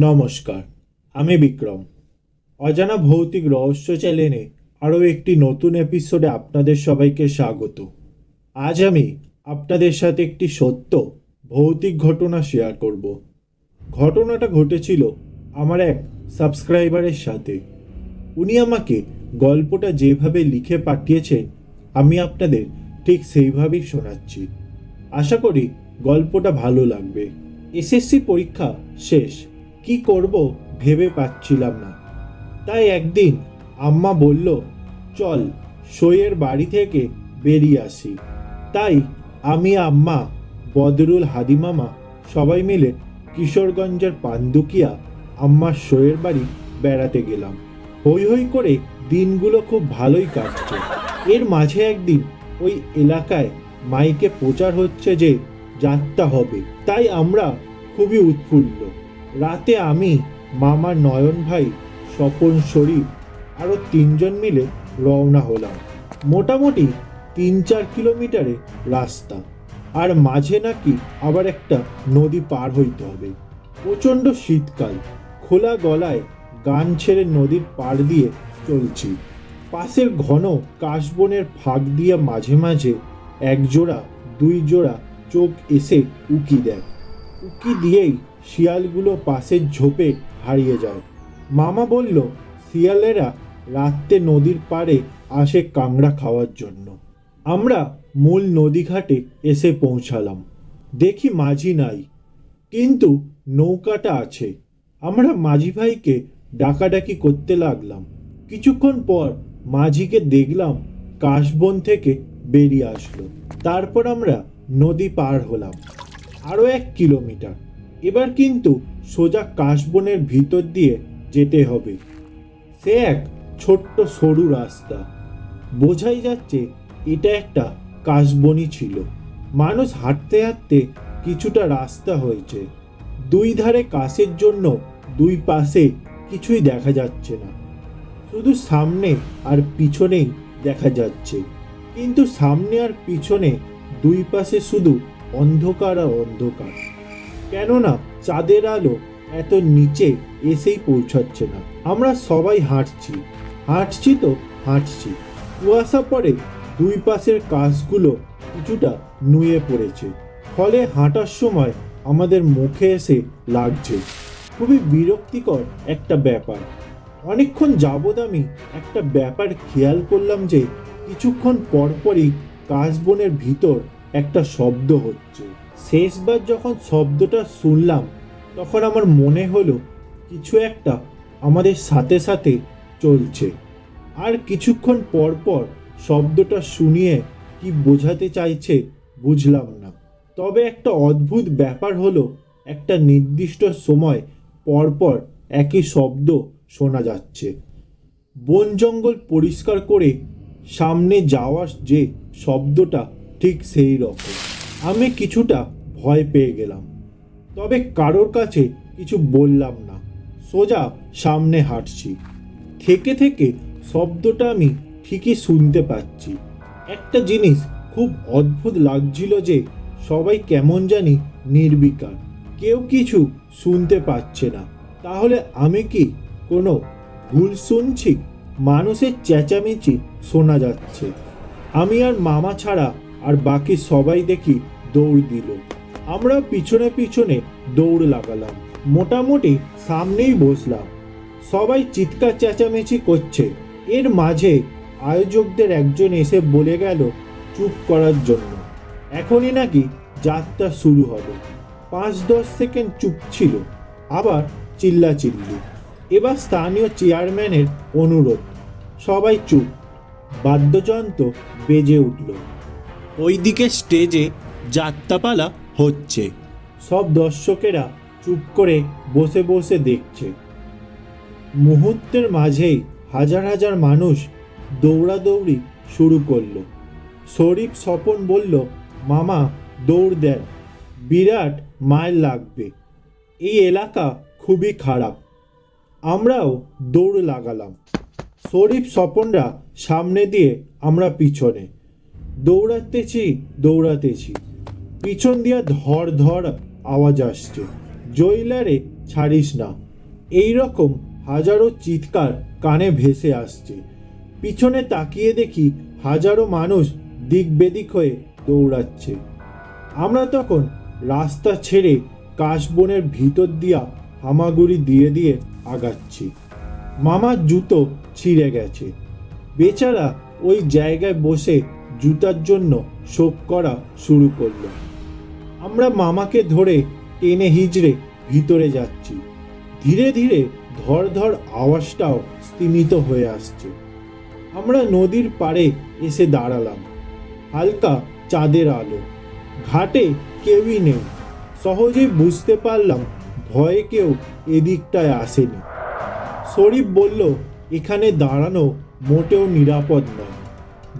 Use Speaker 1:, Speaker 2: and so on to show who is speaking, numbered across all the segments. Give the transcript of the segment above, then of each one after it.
Speaker 1: নমস্কার, আমি বিক্রম। অজানা ভৌতিক রহস্য চ্যানেলে আরও একটি নতুন এপিসোডে আপনাদের সবাইকে স্বাগত। আজ আমি আপনাদের সাথে একটি সত্য ভৌতিক ঘটনা শেয়ার করব। ঘটনাটা ঘটেছিল আমার এক সাবস্ক্রাইবারের সাথে। উনি আমাকে গল্পটা যেভাবে লিখে পাঠিয়েছেন আমি আপনাদের ঠিক সেইভাবেই শোনাচ্ছি। আশা করি গল্পটা ভালো লাগবে। এসএসসি পরীক্ষা শেষ, কি করব ভেবে পাচ্ছিলাম না। তাই একদিন আম্মা বলল, চল সইয়ের বাড়ি থেকে বেরিয়ে আসি। তাই আমি, আম্মা, বদরুল, হাদিমামা সবাই মিলে কিশোরগঞ্জের পান্ডুকিয়া আম্মার সইয়ের বাড়ি বেড়াতে গেলাম। হই হই করে দিনগুলো খুব ভালোই কাটছে। এর মাঝে একদিন ওই এলাকায় মাইকে প্রচার হচ্ছে যে যাত্রা হবে, তাই আমরা খুবই উৎফুল্ল। রাতে আমি, মামা নয়ন ভাই, স্বপন, শরীফ আরও 3জন মিলে রওনা হলাম। মোটামুটি 3-4 কিলোমিটারের রাস্তা, আর মাঝে নাকি আবার একটা নদী পার হইতে হবে। প্রচণ্ড শীতকাল, খোলা গলায় গান ছেড়ে নদীর পাড় দিয়ে চলছি। পাশের ঘন কাশবনের ফাঁক দিয়ে মাঝে মাঝে 1 জোড়া 2 জোড়া চোখ এসে উকি দেয়। উকি দিয়েই শিয়ালগুলো পাশের ঝোপে হারিয়ে যায়। মামা বলল, শিয়ালেরা রাত্রে নদীর পাড়ে আসে কাঁকড়া খাওয়ার জন্য। আমরা মূল নদীঘাটে এসে পৌঁছালাম। দেখি মাঝি নাই, কিন্তু নৌকাটা আছে। আমরা মাঝি ভাইকে ডাকাডাকি করতে লাগলাম। কিছুক্ষণ পর মাঝিকে দেখলাম কাশবন থেকে বেরিয়ে আসলো। তারপর আমরা নদী পার হলাম আরও 1 কিলোমিটার। এবার কিন্তু সোজা কাশবনের ভিতর দিয়ে যেতে হবে। সে এক ছোট্ট সরু রাস্তা, বোঝাই যাচ্ছে এটা একটা কাশবনই ছিল। মানুষ হাঁটতে হাঁটতে কিছুটা রাস্তা হয়েছে। 2 ধারে কাশের জন্য 2 পাশে কিছুই দেখা যাচ্ছে না, শুধু সামনে আর পিছনেই দেখা যাচ্ছে। কিন্তু সামনে আর পিছনে 2 পাশে শুধু অন্ধকার আর অন্ধকার, কেননা চাঁদের আলো এত নিচে এসেই পৌঁছাচ্ছে না। আমরা সবাই হাঁটছি তো হাঁটছি। কুয়াশা পড়ে 2 পাশের কাশগুলো কিছুটা নুয়ে পড়েছে, ফলে হাঁটার সময় আমাদের মুখে এসে লাগছে। খুবই বিরক্তিকর একটা ব্যাপার। অনেকক্ষণ যাবৎ আমি একটা ব্যাপার খেয়াল করলাম যে কিছুক্ষণ পরপরই কাশবনের ভিতর একটা শব্দ হচ্ছে। শেষবার যখন শব্দটা শুনলাম তখন আমার মনে হলো কিছু একটা আমাদের সাথে সাথে চলছে। আর কিছুক্ষণ পর পর শব্দটা শুনিয়ে কি বোঝাতে চাইছে বুঝলাম না। তবে একটা অদ্ভুত ব্যাপার হলো, একটা নির্দিষ্ট সময় পরপর একই শব্দ শোনা যাচ্ছে। বন জঙ্গল পরিষ্কার করে সামনে যাওয়ার যে শব্দটা ঠিক সেই রকম। আমি কিছুটা ভয় পেয়ে গেলাম, তবে কারোর কাছে কিছু বললাম না। সোজা সামনে হাঁটছি। থেকে থেকে শব্দটা আমি ঠিকই শুনতে পাচ্ছি। একটা জিনিস খুব অদ্ভুত লাগছিল যে সবাই কেমন জানি নির্বিকার, কেউ কিছু শুনতে পাচ্ছে না। তাহলে আমি কি কোনো ভুল শুনছি? মানুষের চেঁচামেচি শোনা যাচ্ছে। আমি আর মামা ছাড়া আর বাকি সবাই দেখি দৌড় দিল। আমরা পিছনে পিছনে দৌড় লাগালাম। মোটামুটি সামনেই বসলাম। সবাই চিৎকার চেঁচামেচি করছে। এর মাঝে আয়োজকদের একজন এসে বলে গেল চুপ করার জন্য, এখনই নাকি যাত্রা শুরু হবে। 5-10 সেকেন্ড চুপ ছিল, আবার চিল্লাচিল্লি। এবার স্থানীয় চেয়ারম্যানের অনুরোধ, সবাই চুপ। বাদ্যযন্ত্র বেজে উঠল। ওইদিকে স্টেজে যাত্রাপালা হচ্ছে। সব দর্শকেরা চুপ করে বসে বসে দেখছে। মুহূর্তের মাঝেই হাজার হাজার মানুষ দৌড়াদৌড়ি শুরু করলো। শরীফ, স্বপন বলল, মামা দৌড় দেন, বিরাট মাইল লাগবে, এই এলাকা খুবই খারাপ। আমরাও দৌড় লাগালাম। শরীফ, স্বপনরা সামনে দিয়ে, আমরা পিছনে। দৌড়াতেছি, পিছন দিয়ে ধর ধর আওয়াজ আসছে, জইলারে ছাড়িস না। এই রকম হাজারো চিৎকার কানে ভেসে আসছে। পিছনে তাকিয়ে দেখি হাজারো মানুষ দিক বেদিক হয়ে দৌড়াচ্ছে। আমরা তখন রাস্তা ছেড়ে কাশবনের ভিতর দিয়া হামাগুড়ি দিয়ে দিয়ে আগাচ্ছি। মামার জুতো ছিঁড়ে গেছে। বেচারা ওই জায়গায় বসে জুতার জন্য শোক করা শুরু করলো। আমরা মামাকে ধরে টেনে হিজড়ে ভিতরে যাচ্ছি। ধীরে ধীরে ধর ধর আওয়াজটাও স্তিমিত হয়ে আসছে। আমরা নদীর পাড়ে এসে দাঁড়ালাম। হালকা চাঁদের আলো, ঘাটে কেউই নেই। সহজেই বুঝতে পারলাম ভয়ে কেউ এদিকটায় আসেনি। শরীফ বলল, এখানে দাঁড়ানো মোটেও নিরাপদ নয়,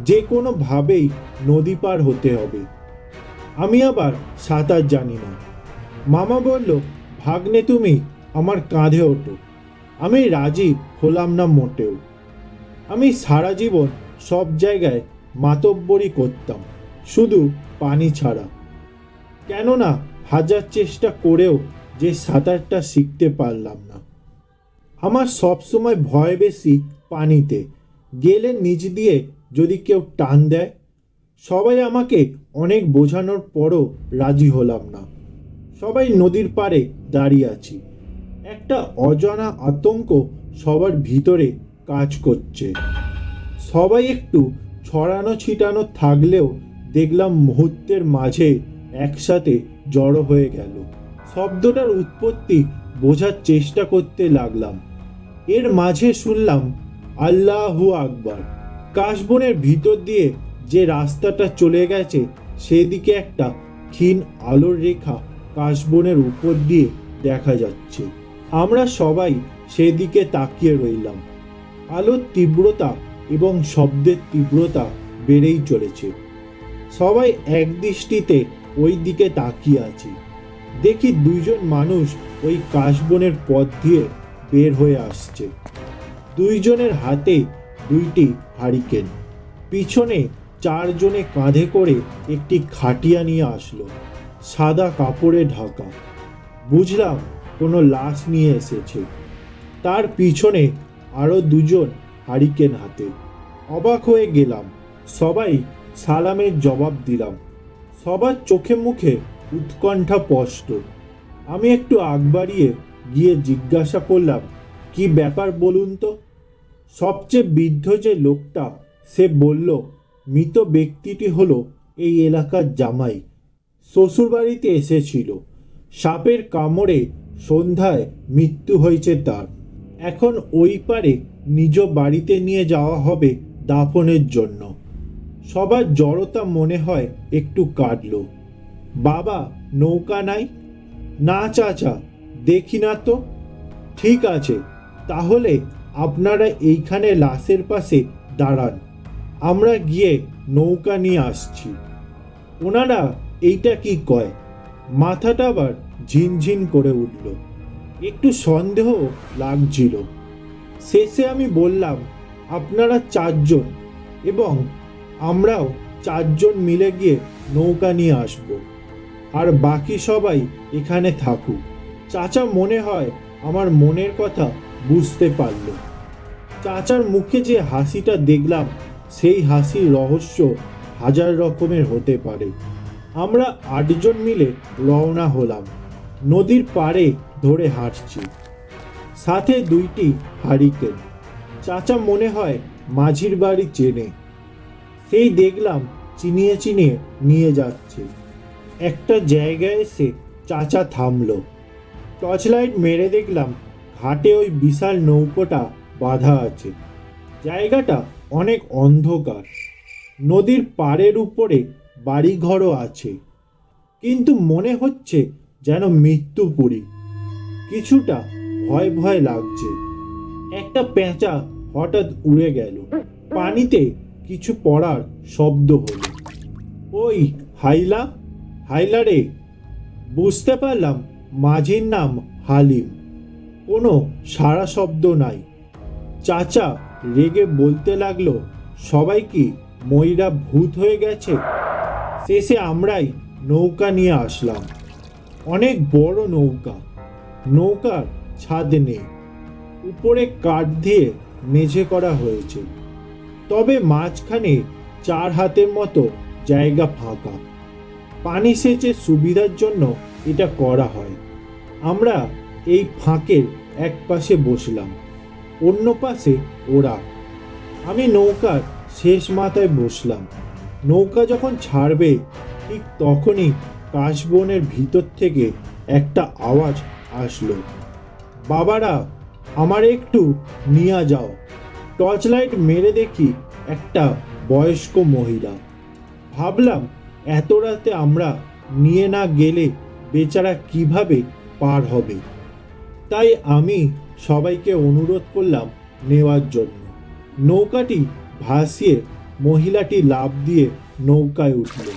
Speaker 1: যে কোনোভাবেই নদী পার হতে হবে। আমি আবার সাঁতার জানি না। মামা বলল, ভাগ্নে তুমি আমার কাঁধে ওঠো। আমি রাজি হলাম না মোটেও। আমি সারা জীবন সব জায়গায় মাতব্বরি করতাম, শুধু পানি ছাড়া। কেননা হাজার চেষ্টা করেও যে সাঁতারটা শিখতে পারলাম না। আমার সবসময় ভয় বেশি পানিতে গেলে নিচ দিয়ে যদি কেউ টান দেয়। সবাই আমাকে অনেক বোঝানোর পরও রাজি হলাম না। সবাই নদীর পাড়ে দাঁড়িয়ে আছি। একটা অজানা আতঙ্ক সবার ভিতরে কাজ করছে। সবাই একটু ছড়ানো ছিটানো থাকলেও দেখলাম মুহূর্তের মাঝে একসাথে জড়ো হয়ে গেল। শব্দটার উৎপত্তি বোঝার চেষ্টা করতে লাগলাম। এর মাঝে শুনলাম আল্লাহু আকবার। কাশবনের ভিতর দিয়ে যে রাস্তাটা চলে গেছে সেদিকে একটা ক্ষীণ আলোর রেখা কাশবনের উপর দিয়ে দেখা যাচ্ছে। আমরা সবাই সেদিকে তাকিয়ে রইলাম। আলোর তীব্রতা এবং শব্দের তীব্রতা বেড়েই চলেছে। সবাই একদৃষ্টিতে ওই দিকে তাকিয়ে আছি। দেখি দুইজন মানুষ ওই কাশবনের পথ দিয়ে বের হয়ে আসছে। দুইজনের হাতে দুইটি হারিকেন। পিছনে চারজনে কাঁধে করে একটি খাটিয়া নিয়ে আসলো, সাদা কাপড়ে ঢাকা। বুঝলাম কোনো লাশ নিয়ে এসেছে। তার পিছনে আরও দুজন হারিকেন হাতে। অবাক হয়ে গেলাম। সবাই সালামের জবাব দিলাম। সবার চোখে মুখে উৎকণ্ঠা স্পষ্ট। আমি একটু আগ বাড়িয়ে গিয়ে জিজ্ঞাসা করলাম, কি ব্যাপার বলুন তো? সবচেয়ে বৃদ্ধ যে লোকটা, সে বলল, মৃত ব্যক্তিটি হলো এই এলাকার জামাই। শ্বশুরবাড়িতে এসেছিল। সাপের কামড়ে সন্ধ্যায় মৃত্যু হয়েছে তার। এখন ওই পারে নিজ বাড়িতে নিয়ে যাওয়া হবে দাফনের জন্য। সবার জড়তা মনে হয় একটু কাটল। বাবা, নৌকা নাই? না চাচা, দেখি না তো। ঠিক আছে, তাহলে আপনারা এইখানে লাশের পাশে দাঁড়ান, আমরা গিয়ে নৌকা নিয়ে আসছি। ওনারা এইটা কি কয়? মাথাটা আবার ঝিনঝিন করে উঠল। একটু সন্দেহ লাগছিল। শেষে আমি বললাম, আপনারা চারজন এবং আমরাও চারজন মিলে গিয়ে নৌকা নিয়ে আসব, আর বাকি সবাই এখানে থাকুক। চাচা মনে হয় আমার মনের কথা বুঝতে পারল। চাচার মুখে যে হাসিটা দেখলাম, সেই হাসির রহস্য হাজার রকমের হতে পারে। আমরা আটজন মিলে রওনা হলাম। নদীর পাড়ে ধরে হাঁটছি, সাথে দুইটি হারিকেন। চাচা মনে হয় মাঝির বাড়ি চেনে। সেই দেখলাম চিনিয়ে চিনিয়ে নিয়ে যাচ্ছে। একটা জায়গায় এসে চাচা থামলো। টর্চ লাইট মেরে দেখলাম ঘাটে ওই বিশাল নৌকোটা বাঁধা আছে। জায়গাটা অনেক অন্ধকার। নদীর পাড়ের উপরে বাড়িঘরও আছে, কিন্তু মনে হচ্ছে যেন মৃত্যুপুরী। কিছুটা ভয় ভয় লাগছে। একটা পেঁচা হঠাৎ উড়ে গেল। পানিতে কিছু পড়ার শব্দ হলো। ওই হাইলা, হাইলা রে। বুঝতে পারলাম মাঝির নাম হালিম। কোনো সাড়া শব্দ নাই। চাচা রেগে বলতে লাগলো, সবাই কি ময়রা ভূত হয়ে গেছে? শেষে আমরাই নৌকা নিয়ে আসলাম। অনেক বড় নৌকা। নৌকার ছাদ নেই, উপরে কাঠ দিয়ে মেঝে করা হয়েছে, তবে মাঝখানে 4 হাতের মতো জায়গা ফাঁকা। পানি সেচের সুবিধার জন্য এটা করা হয়। আমরা এই ফাঁকের এক পাশে বসলাম, অন্য পাশে ওরা। আমি নৌকার শেষ মাথায় বসলাম। নৌকা যখন ছাড়বে ঠিক তখনই কাশবনের ভিতর থেকে একটা আওয়াজ আসলো, বাবারা, আমার একটু নিয়ে যাও। টর্চ লাইট মেরে দেখি একটা বয়স্ক মহিলা। ভাবলাম এত রাতে আমরা নিয়ে না গেলে বেচারা কিভাবে পার হবে। তাই আমি সবাইকে অনুরোধ করলাম নেওয়ার জন্য। নৌকাটি ভাসিয়ে মহিলাটি লাফ দিয়ে নৌকায় উঠল।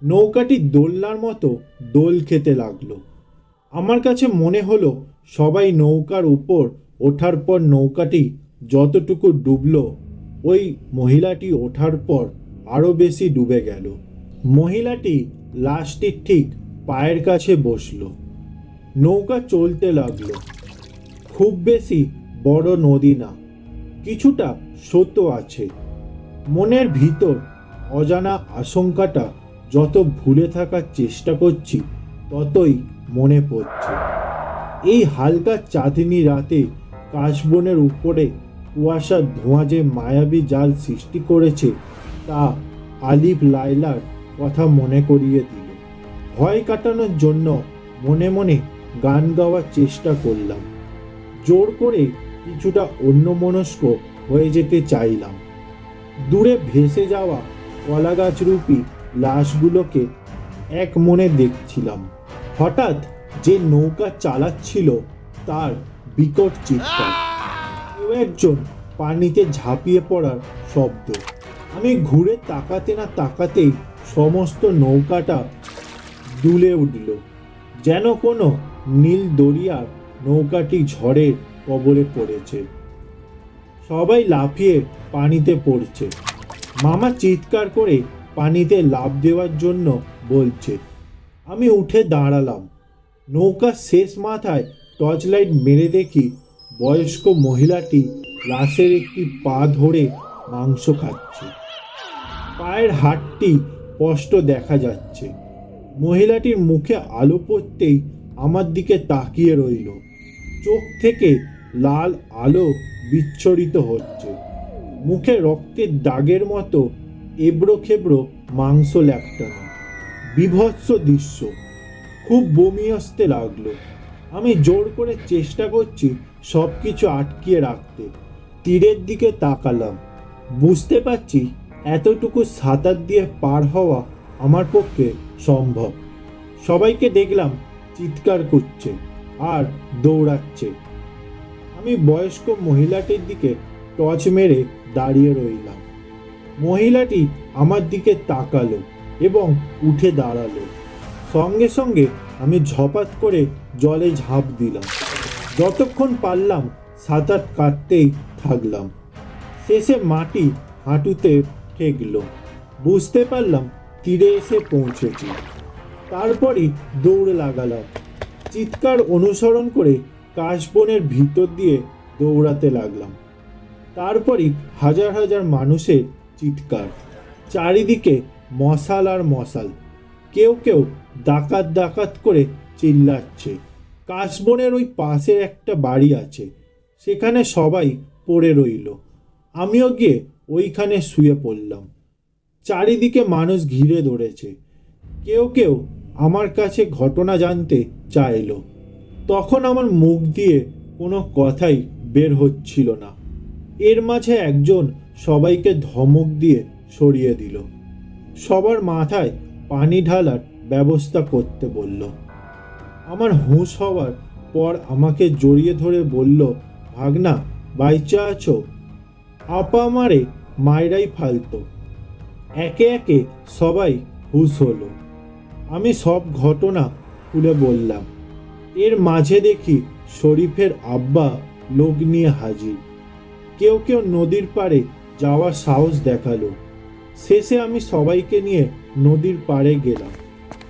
Speaker 1: নৌকাটি দোলনার মতো দোল খেতে লাগলো। আমার কাছে মনে হলো সবাই নৌকার উপর ওঠার পর নৌকাটি যতটুকু ডুবলো, ওই মহিলাটি ওঠার পর আরও বেশি ডুবে গেল। মহিলাটি লাশটির ঠিক পায়ের কাছে বসলো। নৌকা চলতে লাগলো। খুব বেশি বড় নদী না, কিছুটা স্রোত আছে। মনের ভিতর অজানা আশঙ্কাটা যত ভুলে থাকার চেষ্টা করছি ততই মনে পড়ছে। এই হালকা চাঁদনি রাতে কাশবনের উপরে কুয়াশার ধোঁয়া যে মায়াবী জাল সৃষ্টি করেছে তা আলিফ লায়লার কথা মনে করিয়ে দিল। ভয় কাটানোর জন্য মনে মনে গান গাওয়ার চেষ্টা করলাম। জোর করে কিছুটা অন্যমনস্ক হয়ে যেতে চাইলাম। দূরে ভেসে যাওয়া কলাগাছরূপী লাশগুলোকে এক মনে দেখছিলাম। হঠাৎ যে নৌকা চালাচ্ছিল তার বিকট চিৎকার, কেউ একজন পানিতে ঝাঁপিয়ে পড়ার শব্দ। আমি ঘুরে তাকাতে না তাকাতেই সমস্ত নৌকাটা দুলে উঠল, যেন কোনো নীল দরিয়ার নৌকাটি ঝড়ের কবলে পড়েছে। সবাই লাফিয়ে পানিতে পড়ছে। মামা চিৎকার করে পানিতে লাফ দেওয়ার জন্য বলছে। আমি উঠে দাঁড়ালাম। নৌকার শেষ মাথায় টর্চ লাইট মেরে দেখি বয়স্ক মহিলাটি লাশের একটি পা ধরে মাংস খাচ্ছে। পায়ের হাড়টি স্পষ্ট দেখা যাচ্ছে। মহিলাটির মুখে আলো পড়তেই আমার দিকে তাকিয়ে রইল। চোখ থেকে লাল আলো বিচ্ছরিত হচ্ছে। মুখে রক্তের দাগের মতো এবড়ো খেবড়ো মাংস ল্যাপটানো। বীভৎস দৃশ্য। খুব বমি আসতে লাগলো। আমি জোর করে চেষ্টা করছি সব কিছু আটকিয়ে রাখতে। তীরের দিকে তাকালাম। বুঝতে পারছি এতটুকু সাঁতার দিয়ে পার হওয়া আমার পক্ষে সম্ভব। সবাইকে দেখলাম চিৎকার করছে আর দৌড়াচ্ছে। আমি বয়স্ক মহিলাটির দিকে টর্চ মেরে দাঁড়িয়ে রইলাম। মহিলাটি আমার দিকে তাকালো এবং উঠে দাঁড়ালো। সঙ্গে সঙ্গে আমি ঝপাত করে জলে ঝাঁপ দিলাম। যতক্ষণ পারলাম সাঁতার কাটতেই থাকলাম। শেষে মাটি হাঁটুতে ঠেকলো। বুঝতে পারলাম তীরে এসে পৌঁছেছি। তারপরই দৌড় লাগালাম। চিৎকার অনুসরণ করে কাশবনের ভিতর দিয়ে দৌড়াতে লাগলাম। তারপরই হাজার হাজার মানুষের চিৎকার। চারিদিকে মশাল আর মশাল। কেউ কেউ ডাকাত ডাকাত করে চিল্লাচ্ছে। কাশবনের ওই পাশের একটা বাড়ি আছে, সেখানে সবাই পড়ে রইল। আমিও গিয়ে ওইখানে শুয়ে পড়লাম। চারিদিকে মানুষ ঘিরে ধরেছে। কেউ কেউ আমার কাছে ঘটনা জানতে চাইল। তখন আমার মুখ দিয়ে কোনো কথাই বের হচ্ছিল না। এর মাঝে একজন সবাইকে ধমক দিয়ে সরিয়ে দিল। সবার মাথায় পানি ঢালার ব্যবস্থা করতে বলল। আমার হুঁশ হওয়ার পর আমাকে জড়িয়ে ধরে বলল, ভাগনা, বাইচা আছো? আপা আমারে মায়েরাই ফালতো। একে একে সবাই হুঁশ হলো। আমি সব ঘটনা খুলে বললাম। এর মাঝে দেখি শরীফের আব্বা লোক নিয়ে হাজির। কেউ কেউ নদীর পাড়ে যাওয়ার সাহস দেখালো। শেষে আমি সবাইকে নিয়ে নদীর পাড়ে গেলাম,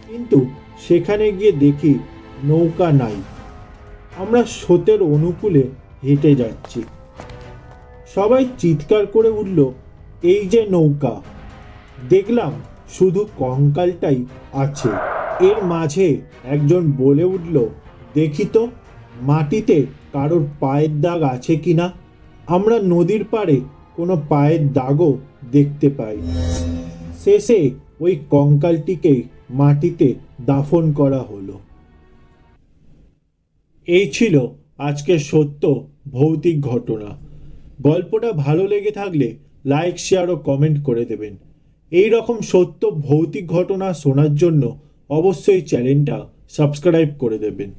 Speaker 1: কিন্তু সেখানে গিয়ে দেখি নৌকা নাই। আমরা স্রোতের অনুকূলে হেঁটে যাচ্ছি। সবাই চিৎকার করে উঠল, এই যে নৌকা। দেখলাম শুধু কঙ্কালটাই আছে। এর মাঝে একজন বলে উঠল, দেখি তো মাটিতে কারোর পায়ের দাগ আছে কিনা। আমরা নদীর পাড়ে কোনো পায়ের দাগও দেখতে পাই। শেষে ওই কঙ্কালটিকে মাটিতে দাফন করা হলো। এই ছিল আজকের সত্য ভৌতিক ঘটনা। গল্পটা ভালো লেগে থাকলে লাইক, শেয়ার ও কমেন্ট করে দেবেন। এই রকম সত্য ভৌতিক ঘটনা শোনার জন্য অবশ্যই চ্যানেলটা সাবস্ক্রাইব করে দেবেন।